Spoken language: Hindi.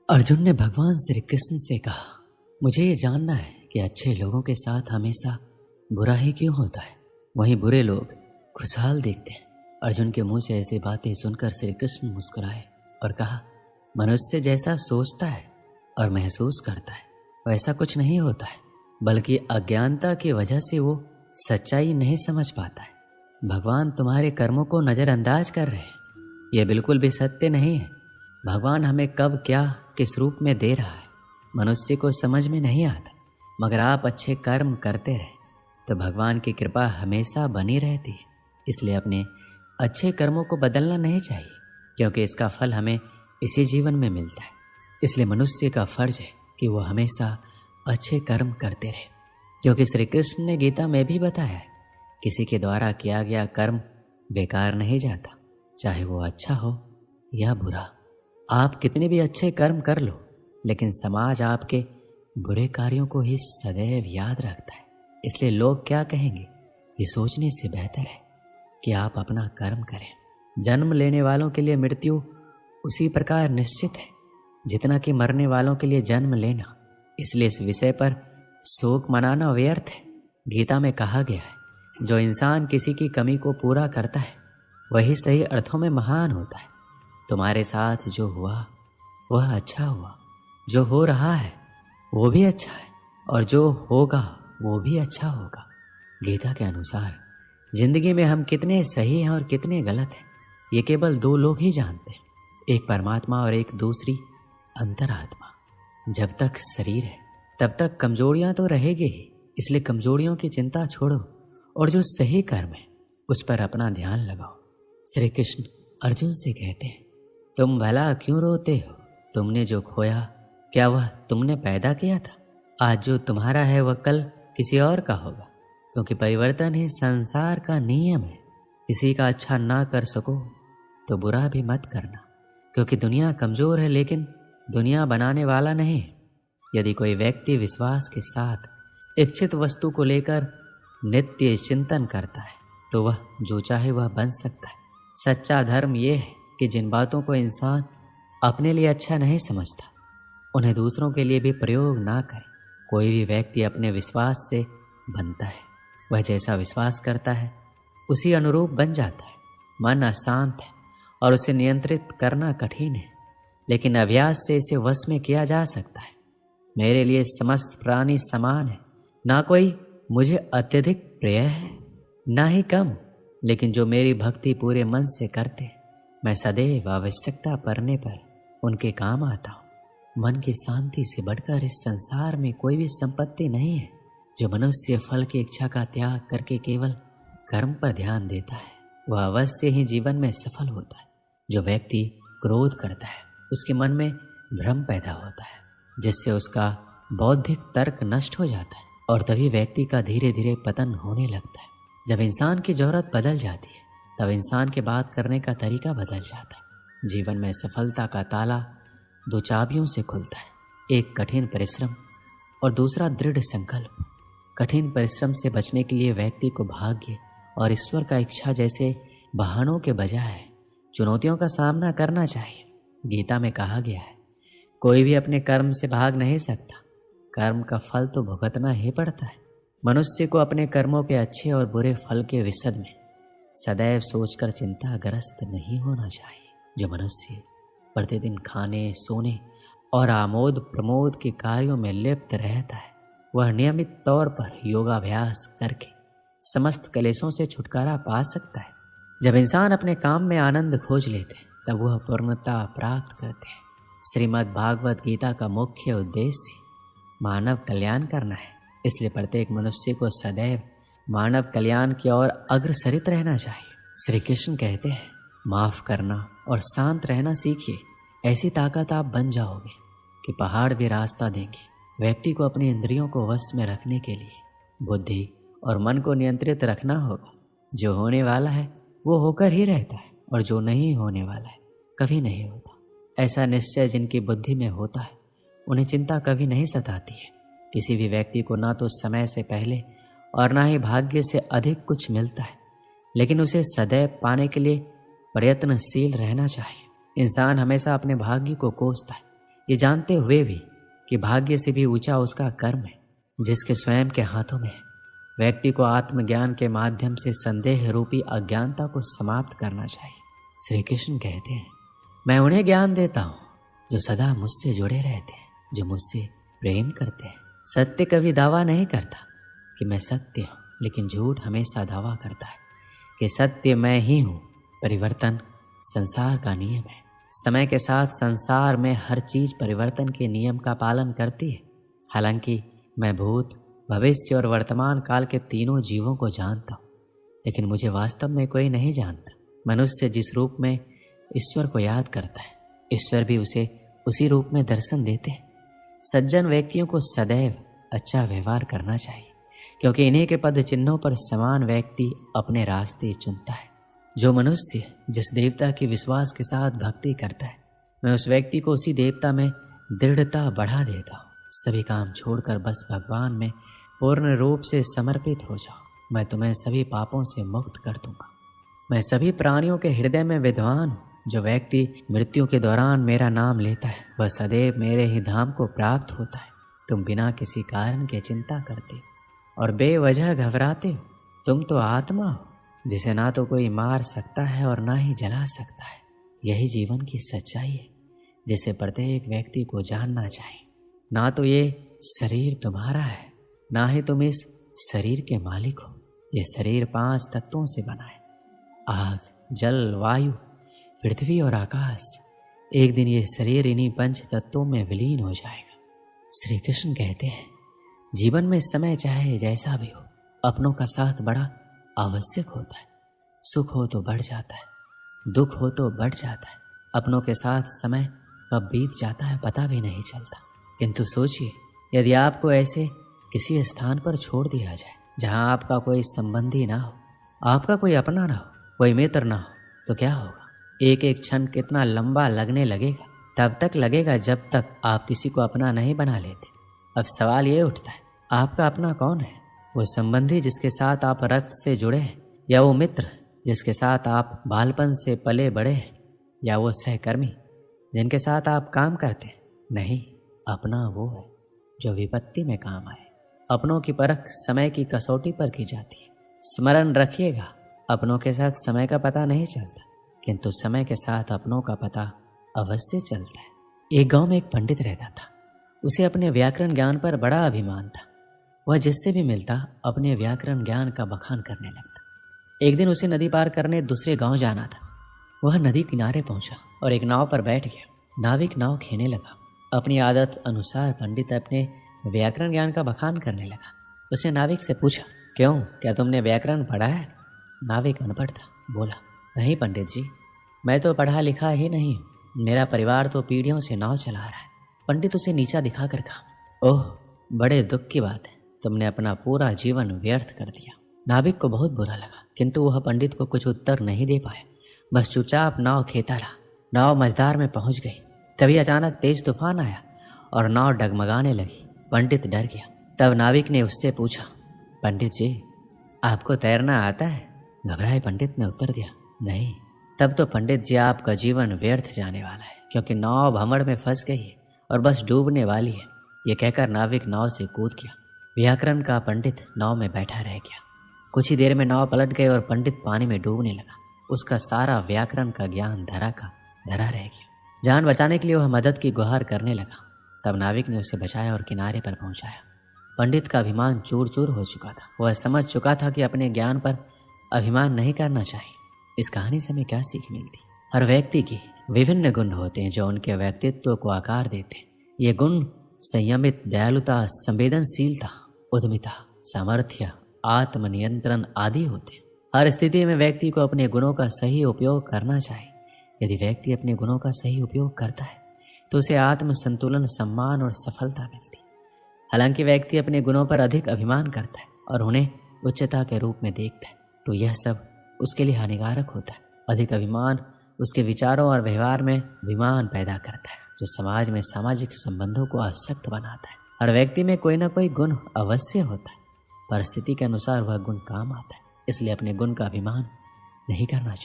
अर्जुन ने भगवान श्री कृष्ण से कहा, मुझे ये जानना है कि अच्छे लोगों के साथ हमेशा बुरा ही क्यों होता है, वहीं बुरे लोग खुशहाल दिखते हैं। अर्जुन के मुंह से ऐसी बातें सुनकर श्री कृष्ण मुस्कुराए और कहा, मनुष्य जैसा सोचता है और महसूस करता है वैसा कुछ नहीं होता है, बल्कि अज्ञानता की वजह से वो सच्चाई नहीं समझ पाता है। भगवान तुम्हारे कर्मों को नज़रअंदाज कर रहे हैं, यह बिल्कुल भी सत्य नहीं है। भगवान हमें कब क्या किस रूप में दे रहा है मनुष्य को समझ में नहीं आता, मगर आप अच्छे कर्म करते रहे तो भगवान की कृपा हमेशा बनी रहती है। इसलिए अपने अच्छे कर्मों को बदलना नहीं चाहिए, क्योंकि इसका फल हमें इसी जीवन में मिलता है। इसलिए मनुष्य का फर्ज है कि वो हमेशा अच्छे कर्म करते रहे, क्योंकि श्री कृष्ण ने गीता में भी बताया है, किसी के द्वारा किया गया कर्म बेकार नहीं जाता, चाहे वो अच्छा हो या बुरा। आप कितने भी अच्छे कर्म कर लो, लेकिन समाज आपके बुरे कार्यों को ही सदैव याद रखता है। इसलिए लोग क्या कहेंगे ये सोचने से बेहतर है कि आप अपना कर्म करें। जन्म लेने वालों के लिए मृत्यु उसी प्रकार निश्चित है जितना कि मरने वालों के लिए जन्म लेना। इसलिए इस विषय पर शोक मनाना व्यर्थ है। गीता में कहा गया है, जो इंसान किसी की कमी को पूरा करता है वही सही अर्थों में महान होता है। तुम्हारे साथ जो हुआ वह अच्छा हुआ, जो हो रहा है वो भी अच्छा है, और जो होगा वो भी अच्छा होगा। गीता के अनुसार जिंदगी में हम कितने सही हैं और कितने गलत हैं ये केवल दो लोग ही जानते हैं, एक परमात्मा और एक दूसरी अंतरात्मा। जब तक शरीर है तब तक कमजोरियां तो रहेगी ही, इसलिए कमजोरियों की चिंता छोड़ो और जो सही कर्म है उस पर अपना ध्यान लगाओ। श्री कृष्ण अर्जुन से कहते हैं, तुम भला क्यों रोते हो? तुमने जो खोया क्या वह तुमने पैदा किया था? आज जो तुम्हारा है वह कल किसी और का होगा, क्योंकि परिवर्तन ही संसार का नियम है। किसी का अच्छा ना कर सको तो बुरा भी मत करना, क्योंकि दुनिया कमजोर है लेकिन दुनिया बनाने वाला नहीं है। यदि कोई व्यक्ति विश्वास के साथ इच्छित वस्तु को लेकर नित्य चिंतन करता है तो वह जो चाहे वह बन सकता है। सच्चा धर्म यह है कि जिन बातों को इंसान अपने लिए अच्छा नहीं समझता उन्हें दूसरों के लिए भी प्रयोग ना करे। कोई भी व्यक्ति अपने विश्वास से बनता है, वह जैसा विश्वास करता है उसी अनुरूप बन जाता है। मन अशांत है और उसे नियंत्रित करना कठिन है, लेकिन अभ्यास से इसे वश में किया जा सकता है। मेरे लिए समस्त प्राणी समान है, ना कोई मुझे अत्यधिक प्रिय है ना ही कम, लेकिन जो मेरी भक्ति पूरे मन से करते मैं सदैव आवश्यकता पड़ने पर उनके काम आता हूँ। मन की शांति से बढ़कर इस संसार में कोई भी संपत्ति नहीं है। जो मनुष्य फल की इच्छा का त्याग करके केवल कर्म पर ध्यान देता है वह अवश्य ही जीवन में सफल होता है। जो व्यक्ति क्रोध करता है उसके मन में भ्रम पैदा होता है, जिससे उसका बौद्धिक तर्क नष्ट हो जाता है और तभी व्यक्ति का धीरे धीरे पतन होने लगता है। जब इंसान की जरूरत बदल जाती है तब इंसान के बात करने का तरीका बदल जाता है। जीवन में सफलता का ताला दो चाबियों से खुलता है, एक कठिन परिश्रम और दूसरा दृढ़ संकल्प। कठिन परिश्रम से बचने के लिए व्यक्ति को भाग्य और ईश्वर का इच्छा जैसे बहानों के बजाय चुनौतियों का सामना करना चाहिए। गीता में कहा गया है, कोई भी अपने कर्म से भाग नहीं सकता, कर्म का फल तो भुगतना ही पड़ता है। मनुष्य को अपने कर्मों के अच्छे और बुरे फल के विषय में सदैव सोचकर चिंताग्रस्त नहीं होना चाहिए। जो मनुष्य प्रतिदिन खाने, सोने और आमोद प्रमोद के कार्यों में लिप्त रहता है वह नियमित तौर पर योगाभ्यास करके समस्त क्लेशों से छुटकारा पा सकता है। जब इंसान अपने काम में आनंद खोज लेते हैं तब वह पूर्णता प्राप्त करते हैं। श्रीमद् भागवत गीता का मुख्य उद्देश्य मानव कल्याण करना है, इसलिए प्रत्येक मनुष्य को सदैव मानव कल्याण की ओर अग्रसरित रहना चाहिए। श्री कृष्ण कहते हैं, माफ करना और शांत रहना सीखिए, ऐसी ताकत आप बन जाओगे कि पहाड़ भी रास्ता देंगे। व्यक्ति को अपनी इंद्रियों को वश में रखने के लिए बुद्धि और मन को नियंत्रित रखना होगा। जो होने वाला है वो होकर ही रहता है और जो नहीं होने वाला है कभी नहीं होता। ऐसा निश्चय जिनकी बुद्धि में होता है उन्हें चिंता कभी नहीं सताती है। किसी भी व्यक्ति को ना तो समय से पहले और ना ही भाग्य से अधिक कुछ मिलता है, लेकिन उसे सदैव पाने के लिए प्रयत्नशील रहना चाहिए। इंसान हमेशा अपने भाग्य को कोसता है, ये जानते हुए भी कि भाग्य से भी ऊंचा उसका कर्म है, जिसके स्वयं के हाथों में है। व्यक्ति को आत्मज्ञान के माध्यम से संदेह रूपी अज्ञानता को समाप्त करना चाहिए। श्री कृष्ण कहते हैं, मैं उन्हें ज्ञान देता हूँ जो सदा मुझसे जुड़े रहते हैं, जो मुझसे प्रेम करते हैं। सत्य कभी दावा नहीं करता कि मैं सत्य हूँ, लेकिन झूठ हमेशा दावा करता है कि सत्य मैं ही हूँ। परिवर्तन संसार का नियम है। समय के साथ संसार में हर चीज परिवर्तन के नियम का पालन करती है। हालांकि मैं भूत, भविष्य और वर्तमान काल के तीनों जीवों को जानता हूँ, लेकिन मुझे वास्तव में कोई नहीं जानता। मनुष्य जिस रूप में ईश्वर को याद करता है, ईश्वर भी उसे उसी रूप में दर्शन देते हैं। सज्जन व्यक्तियों को सदैव अच्छा व्यवहार करना चाहिए, क्योंकि इन्हीं के पद चिन्हों पर समान व्यक्ति अपने रास्ते चुनता है। जो मनुष्य जिस देवता की विश्वास के साथ भक्ति करता है, मैं उस व्यक्ति को उसी देवता में दृढ़ता बढ़ा देता हूँ। सभी काम छोड़कर बस भगवान में पूर्ण रूप से समर्पित हो जाओ, मैं तुम्हें सभी पापों से मुक्त कर दूंगा। मैं सभी प्राणियों के हृदय में विद्वान हूँ। जो व्यक्ति मृत्यु के दौरान मेरा नाम लेता है, वह सदैव मेरे ही धाम को प्राप्त होता है। तुम बिना किसी कारण के चिंता करते और बेवजह घबराते हो। तुम तो आत्मा हो, जिसे ना तो कोई मार सकता है और ना ही जला सकता है। यही जीवन की सच्चाई है, जिसे प्रत्येक व्यक्ति को जानना चाहिए। ना तो ये शरीर तुम्हारा है, ना ही तुम इस शरीर के मालिक हो। ये शरीर 5 तत्वों से बना है, आग, जल, वायु, पृथ्वी और आकाश। एक दिन ये शरीर इन्हीं 5 तत्वों में विलीन हो जाएगा। श्री कृष्ण कहते हैं, जीवन में समय चाहे जैसा भी हो, अपनों का साथ बड़ा आवश्यक होता है। सुख हो तो बढ़ जाता है, दुख हो तो बढ़ जाता है। अपनों के साथ समय कब बीत जाता है पता भी नहीं चलता। किंतु सोचिए, यदि आपको ऐसे किसी स्थान पर छोड़ दिया जाए जहां आपका कोई संबंधी ना हो, आपका कोई अपना ना हो, कोई मित्र ना हो, तो क्या होगा? एक एक क्षण कितना लंबा लगने लगेगा। तब तक लगेगा जब तक आप किसी को अपना नहीं बना लेते। अब सवाल ये उठता है, आपका अपना कौन है? वो संबंधी जिसके साथ आप रक्त से जुड़े हैं, या वो मित्र जिसके साथ आप बालपन से पले बड़े हैं, या वो सहकर्मी जिनके साथ आप काम करते हैं? नहीं, अपना वो है जो विपत्ति में काम आए। अपनों की परख समय की कसौटी पर की जाती है। स्मरण रखिएगा, अपनों के साथ समय का पता नहीं चलता, किंतु समय के साथ अपनों का पता अवश्य चलता है। एक गांव में एक पंडित रहता था। उसे अपने व्याकरण ज्ञान पर बड़ा अभिमान था। वह जिससे भी मिलता अपने व्याकरण ज्ञान का बखान करने लगता। एक दिन उसे नदी पार करने दूसरे गांव जाना था। वह नदी किनारे पहुंचा और एक नाव पर बैठ गया। नाविक नाव खेने लगा। अपनी आदत अनुसार पंडित अपने व्याकरण ज्ञान का बखान करने लगा। उसने नाविक से पूछा, क्यों, क्या तुमने व्याकरण पढ़ा है? नाविक अनपढ़ था, बोला, नहीं पंडित जी, मैं तो पढ़ा लिखा ही नहीं हूँ। मेरा परिवार तो पीढ़ियों से नाव चला रहा है। पंडित उसे नीचा दिखाकर कहा, ओह, बड़े दुख की बात है, तुमने अपना पूरा जीवन व्यर्थ कर दिया। नाविक को बहुत बुरा लगा, किंतु वह पंडित को कुछ उत्तर नहीं दे पाया। बस चुपचाप नाव खेता रहा। नाव मझधार में पहुंच गई। तभी अचानक तेज तूफान आया और नाव डगमगाने लगी। पंडित डर गया। तब नाविक ने उससे पूछा, पंडित जी, आपको तैरना आता है? घबराए पंडित ने उत्तर दिया, नहीं। तब तो पंडित जी, आपका जीवन व्यर्थ जाने वाला है, क्योंकि नाव भंवर में फंस गई है और बस डूबने वाली है। ये कहकर नाविक नाव से कूद गया। व्याकरण का पंडित नाव में बैठा रह गया। कुछ ही देर में नाव पलट गई और पंडित पानी में डूबने लगा। उसका सारा व्याकरण का ज्ञान धरा का धरा रह गया। जान बचाने के लिए वह मदद की गुहार करने लगा। तब नाविक ने उसे बचाया और किनारे पर पहुंचाया। पंडित का अभिमान चूर चूर हो चुका था। वह समझ चुका था कि अपने ज्ञान पर अभिमान नहीं करना चाहिए। इस कहानी से हमें क्या सीख मिलती? हर व्यक्ति की विभिन्न गुण होते हैं जो उनके व्यक्तित्व को आकार देते हैं। ये गुण संयमित, दयालुता, संवेदनशीलता, उद्यमिता, सामर्थ्य, आत्मनियंत्रण आदि होते हैं। हर स्थिति में व्यक्ति को अपने गुणों का सही उपयोग करना चाहिए। यदि व्यक्ति अपने गुणों का सही उपयोग करता है तो उसे आत्म संतुलन, सम्मान और सफलता मिलती है। हालांकि व्यक्ति अपने गुणों पर अधिक अभिमान करता है और उन्हें उच्चता के रूप में देखता है, तो यह सब उसके लिए हानिकारक होता है। अधिक अभिमान उसके विचारों और व्यवहार में विमान पैदा करता है, जो समाज में सामाजिक संबंधों को अशक्त बनाता है। हर व्यक्ति में कोई ना कोई गुण अवश्य होता है। परिस्थिति के अनुसार वह गुण काम आता है, इसलिए अपने गुण का अभिमान नहीं करना चाहिए।